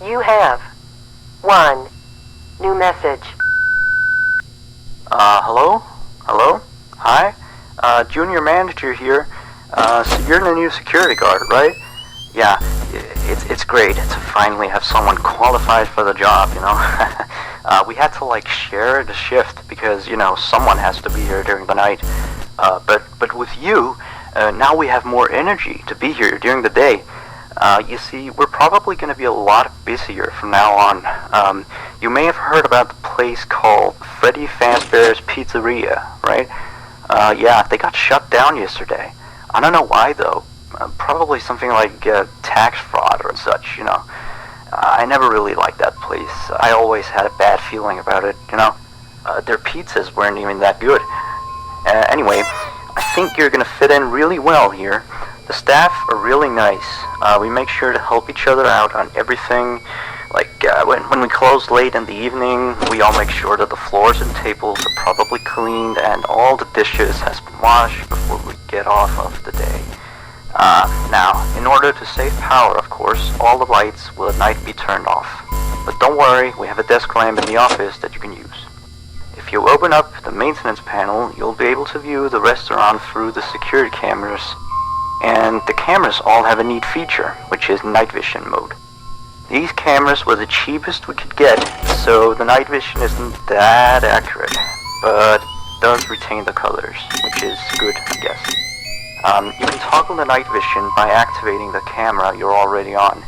You have 1 new message. Hello? Hello? Hi? Junior manager here. So you're the new security guard, right? Yeah, it's great to finally have someone qualified for the job, you know? We had to, like, share the shift because, you know, someone has to be here during the night. But with you, now we have more energy to be here during the day. You see, we're probably going to be a lot busier from now on. You may have heard about the place called Freddy Fazbear's Pizzeria, right? Yeah, they got shut down yesterday. I don't know why, though. Probably something like tax fraud or such, you know. I never really liked that place. I always had a bad feeling about it, you know. Their pizzas weren't even that good. Anyway, I think you're going to fit in really well here. The staff are really nice. We make sure to help each other out on everything. Like, when we close late in the evening, we all make sure that the floors and tables are properly cleaned and all the dishes has been washed before we get off of the day. Now, in order to save power, of course, all the lights will at night be turned off. But don't worry, we have a desk lamp in the office that you can use. If you open up the maintenance panel, you'll be able to view the restaurant through the security cameras. And the cameras all have a neat feature, which is night vision mode. These cameras were the cheapest we could get, so the night vision isn't that accurate, but does retain the colors, which is good, I guess. You can toggle the night vision by activating the camera you're already on.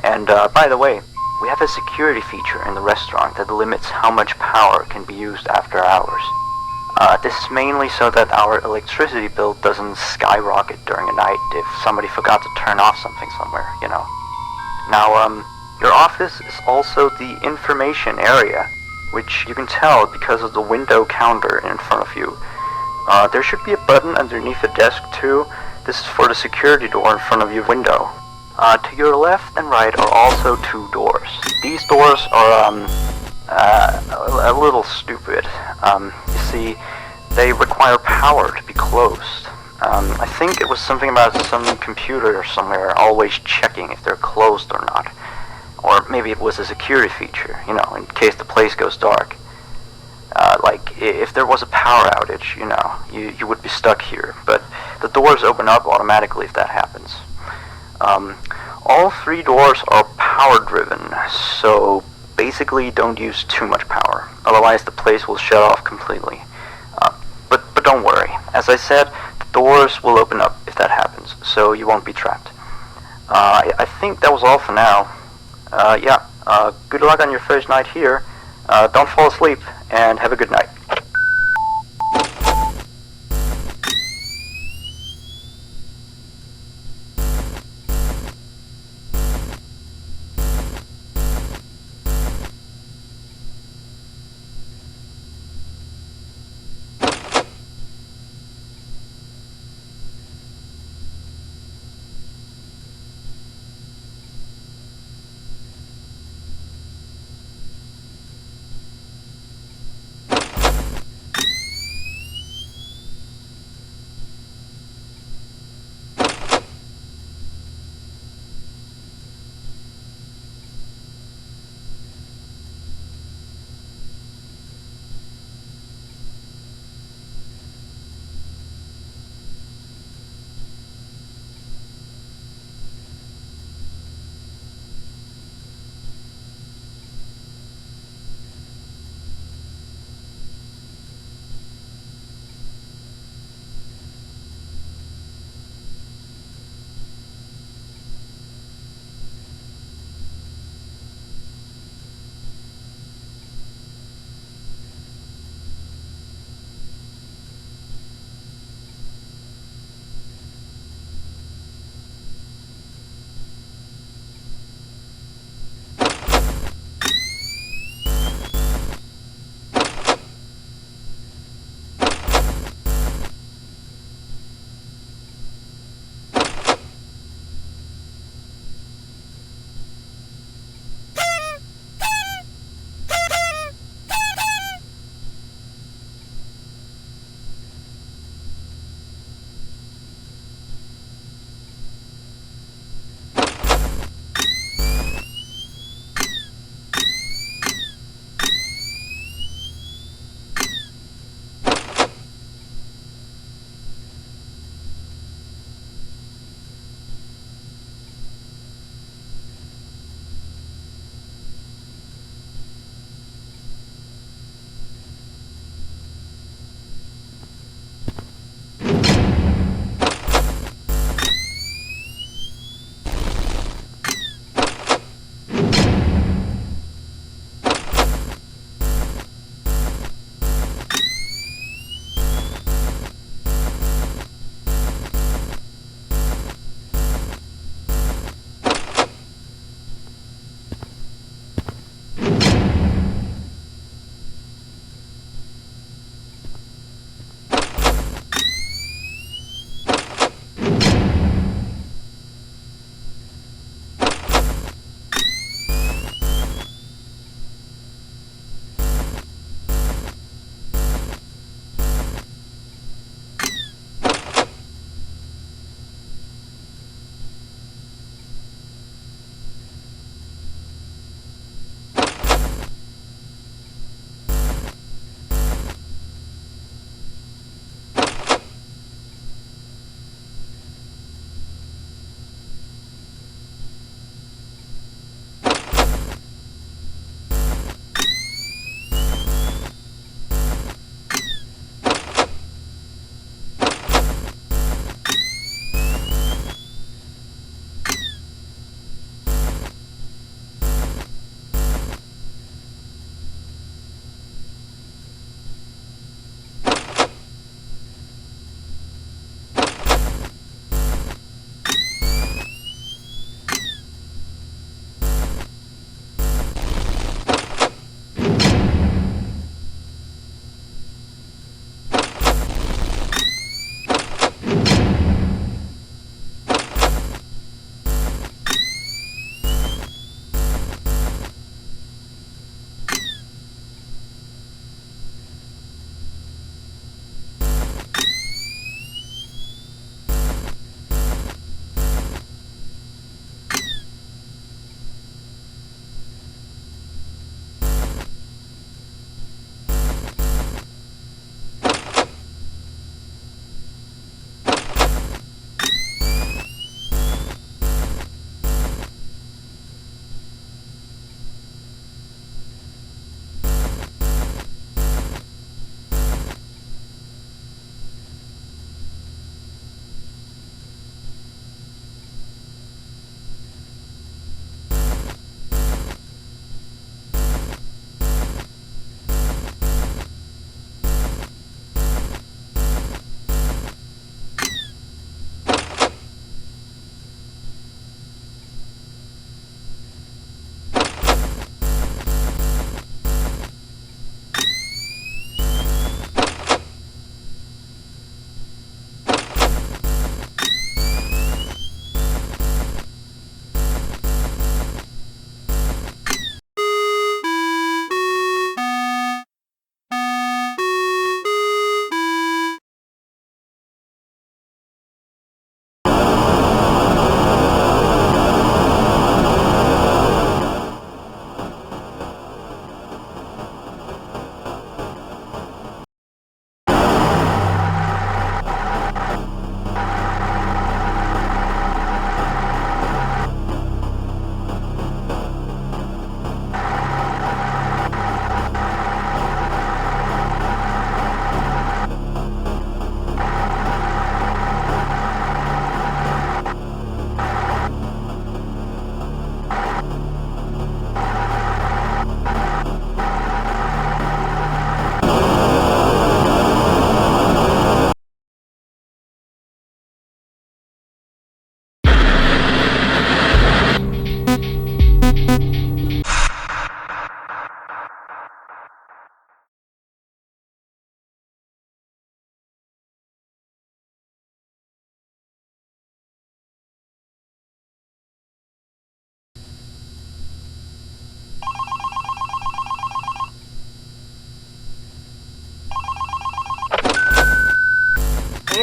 And by the way, we have a security feature in the restaurant that limits how much power can be used after hours. This is mainly so that our electricity bill doesn't skyrocket during a night if somebody forgot to turn off something somewhere, you know. Now, your office is also the information area, which you can tell because of the window counter in front of you. There should be a button underneath the desk too. This is for the security door in front of your window. To your left and right are also 2 doors. These doors are, a little stupid. You see, they require power to be closed. I think it was something about some computer somewhere always checking if they're closed or not. Or maybe it was a security feature, you know, in case the place goes dark. Like, if there was a power outage, you know, you would be stuck here. But the doors open up automatically if that happens. All 3 doors are power-driven, so basically don't use too much power. Otherwise the place will shut off completely. But don't worry. As I said, the doors will open up if that happens, so you won't be trapped. I think that was all for now. Good luck on your first night here. Don't fall asleep, and have a good night.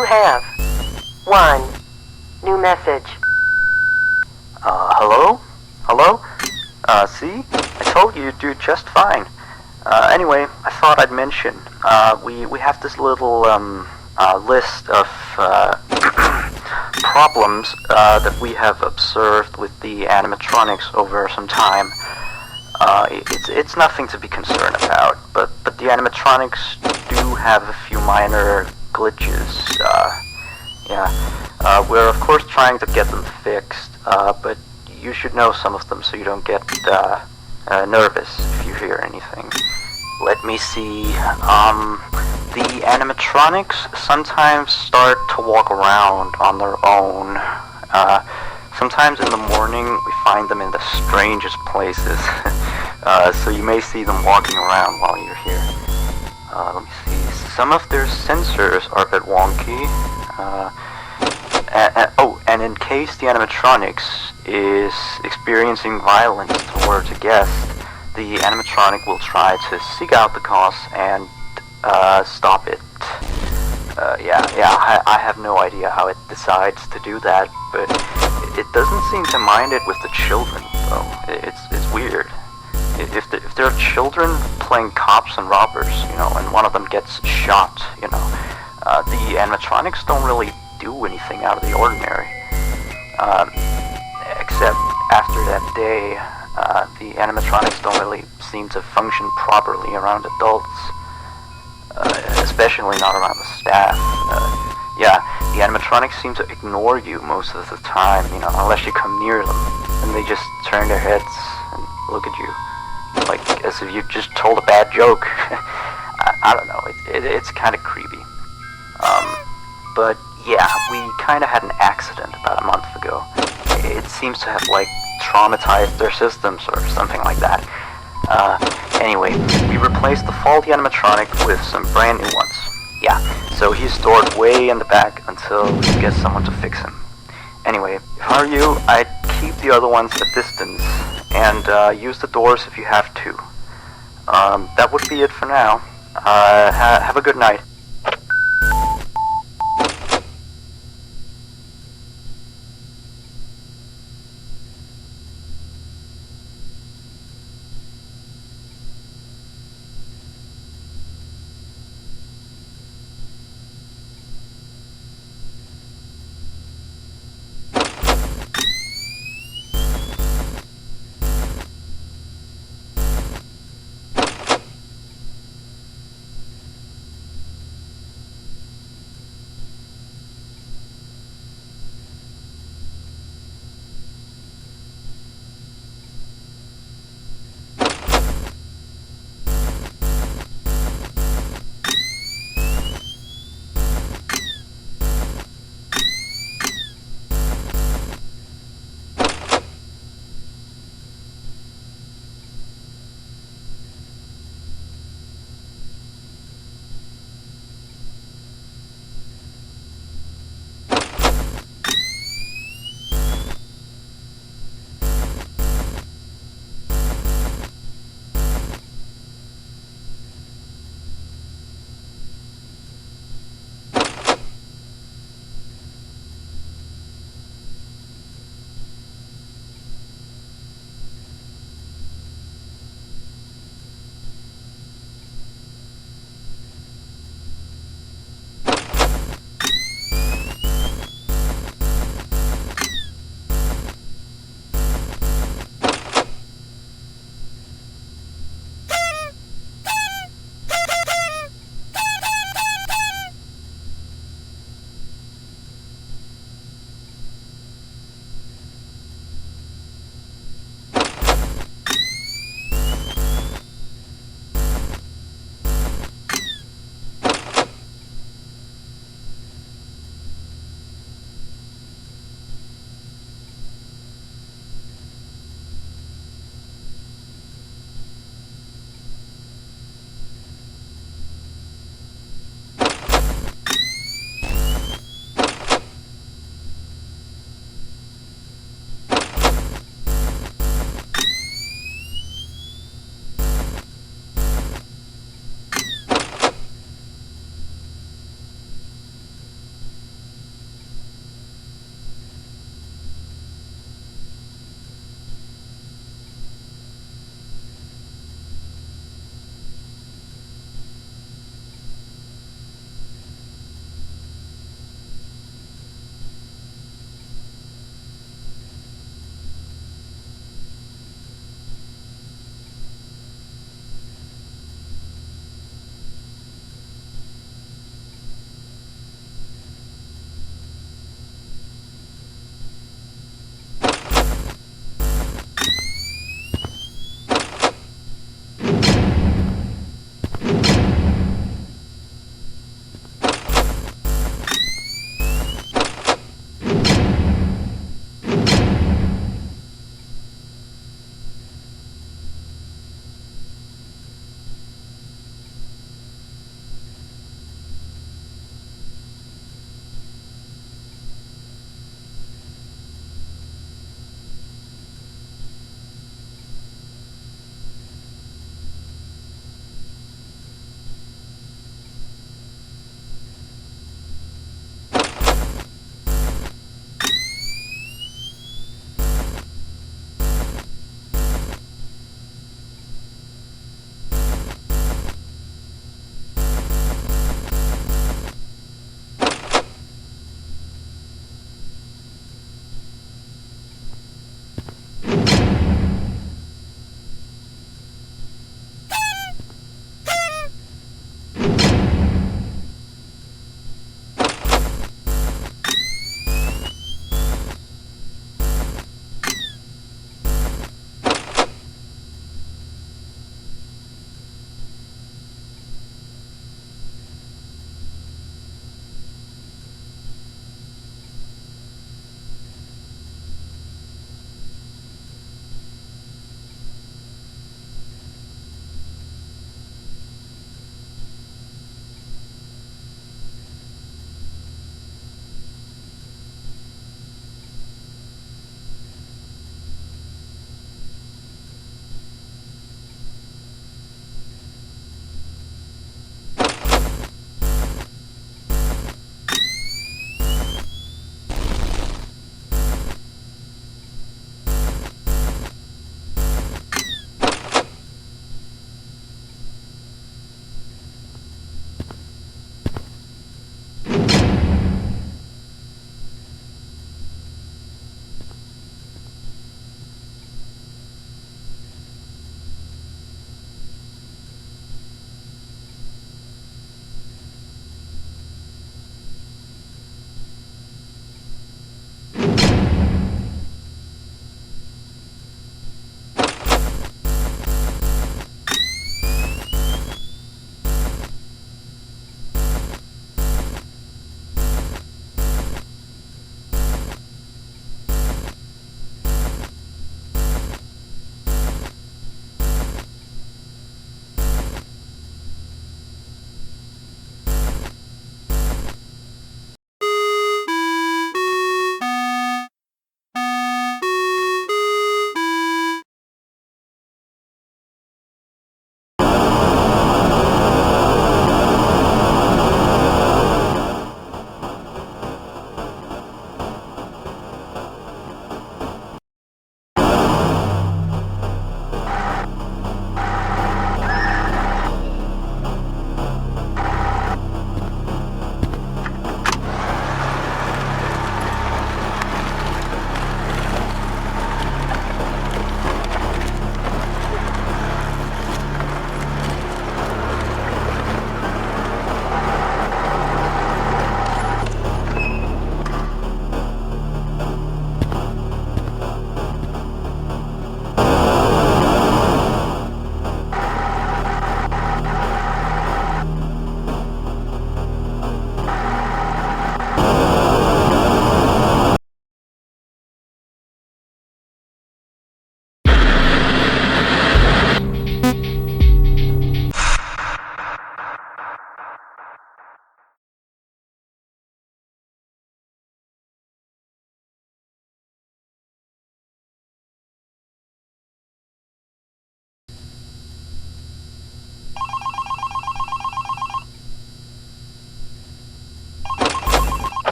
You have 1 new message. Hello? Hello? See? I told you you'd do just fine. Anyway, I thought I'd mention, we have this little, list of, problems, that we have observed with the animatronics over some time. It's nothing to be concerned about, but the animatronics do have a few minor glitches. We're of course trying to get them fixed, but you should know some of them so you don't get nervous if you hear anything. Let me see. The animatronics sometimes start to walk around on their own. Sometimes in the morning we find them in the strangest places. So you may see them walking around while you're here. Let me see. Some of their sensors are a bit wonky. And in case the animatronics is experiencing violence towards a guest, the animatronic will try to seek out the cause and stop it. I have no idea how it decides to do that, but it doesn't seem to mind it with the children, though. It's weird. If there are children playing cops and robbers, and one of them gets shot, the animatronics don't really do anything out of the ordinary. Except after that day, the animatronics don't really seem to function properly around adults, especially not around the staff. The animatronics seem to ignore you most of the time, unless you come near them, and they just turn their heads and look at you, like as if you just told a bad joke. I don't know, it's kind of creepy. But yeah, we kind of had an accident about a month ago. It seems to have, traumatized their systems or something like that. Anyway, we replaced the faulty animatronic with some brand new ones. Yeah, so he's stored way in the back until we can get someone to fix him. Anyway, if I were you, I'd keep the other ones at distance, and use the doors if you have to. That would be it for now. Have a good night.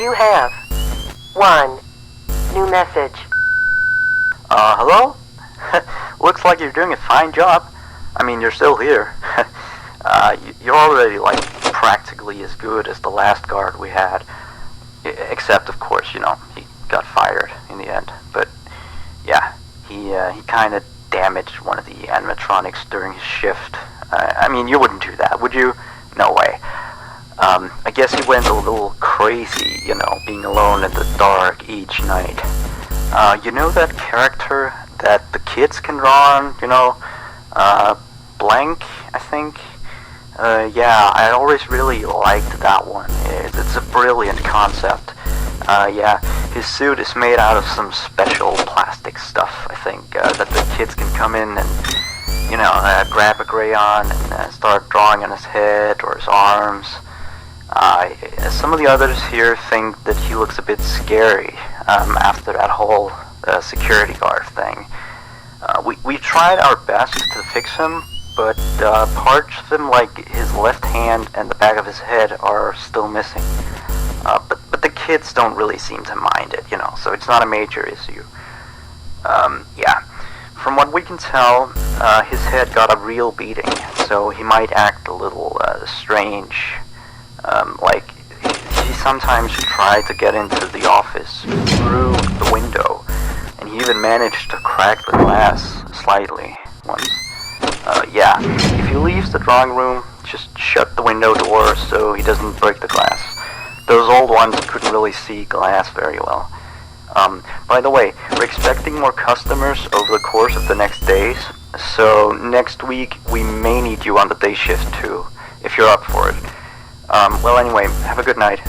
You have 1 new message. Hello? Looks like you're doing a fine job. I mean, you're still here. You're already, like, practically as good as the last guard we had. Except, of course, you know, he got fired in the end. But, yeah, he kind of damaged one of the animatronics during his shift. I mean, you wouldn't do that, would you? No way. I guess he went a little crazy, you know, being alone in the dark each night. You know that character that the kids can draw on, you know? Blank, I think? Yeah, I always really liked that one. It's a brilliant concept. Yeah, his suit is made out of some special plastic stuff, I think, that the kids can come in and, you know, grab a crayon and start drawing on his head or his arms. Some of the others here think that he looks a bit scary after that whole security guard thing. We tried our best to fix him, but parts of him, like his left hand and the back of his head, are still missing. But the kids don't really seem to mind it, you know, so it's not a major issue. Yeah. From what we can tell, his head got a real beating, so he might act a little strange. Like, he sometimes tried to get into the office through the window, and he even managed to crack the glass slightly once. Yeah, if he leaves the drawing room, just shut the window door so he doesn't break the glass. Those old ones couldn't really see glass very well. By the way, we're expecting more customers over the course of the next days, so next week we may need you on the day shift too, if you're up for it. Well anyway, have a good night.